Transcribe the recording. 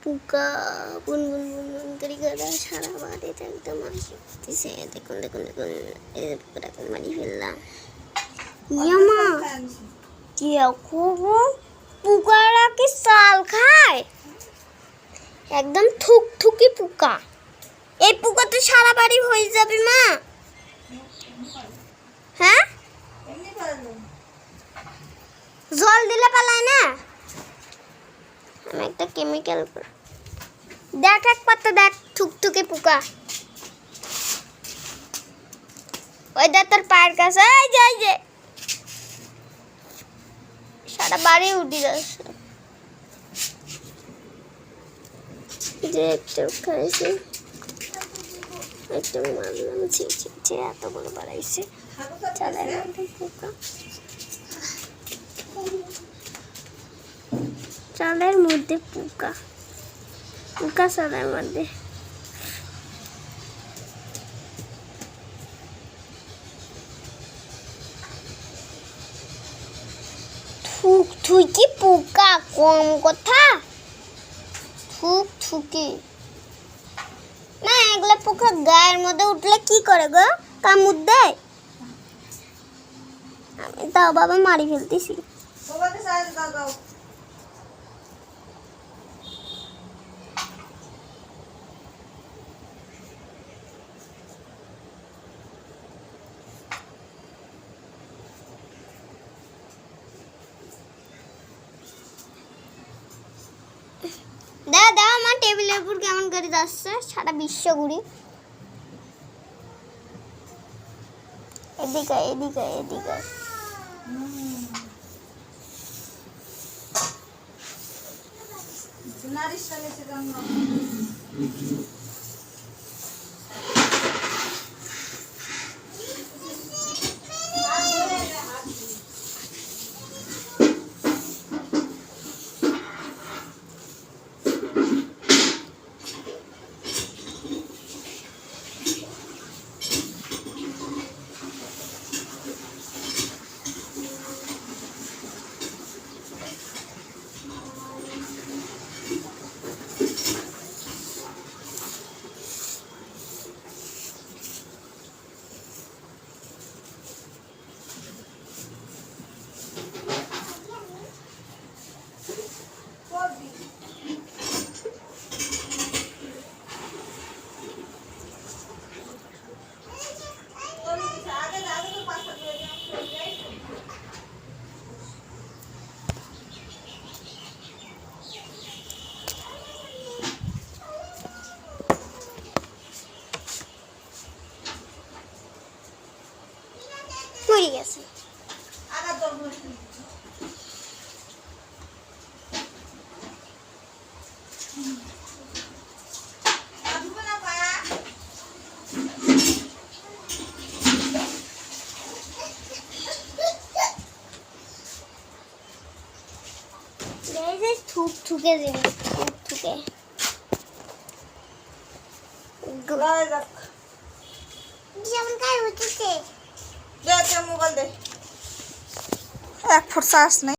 পোকা বুনবুন বুনবুন করে গলা সারা বাড়িতে একদম আসছে। দেখুন দেখুন দেখুন, এই পোকাটা মারি ফেললাম। ইয়ামা কি পোকারা কি চাল খায়? একদম থুকথুকি পোকা। এই পোকা তো সারা বাড়ি হয়ে যাবে মা। হ্যাঁ, জল দিলে পালায় না। আমি একটা কেমিক্যাল দেখ, এক পাতা দেখ, থুকথুকি পোকা। ওই দেখ তোর পায়ের কাছে, এই যে সারা বাড়ি উঠে যাচ্ছে। যে একটা খাইছে, একটা মারলাম, ছি এত বড় বাড়াইছে চালের মধ্যে পোকা। চালের মধ্যে পোকা, পোকা চালের মধ্যে। থুকথুকি পোকা, কম কথা। থুকথুকি না, এগুলো পোকা গায়ের মধ্যে উঠলে কি করে গো? কামড় দেয়। আমি তাও বাবা মারি ফেলতেছি। দাদা আমার টেবিলের উপর কেমন করে যাচ্ছে সারা বিশ্ব ঘুরি। এদিকে এদিকে এদিকে মরে গেছে। থুকে জিনিস, থুকে যেমন কাজ হচ্ছে। মোবাইল দে, এক ফুট চার্জ নেই।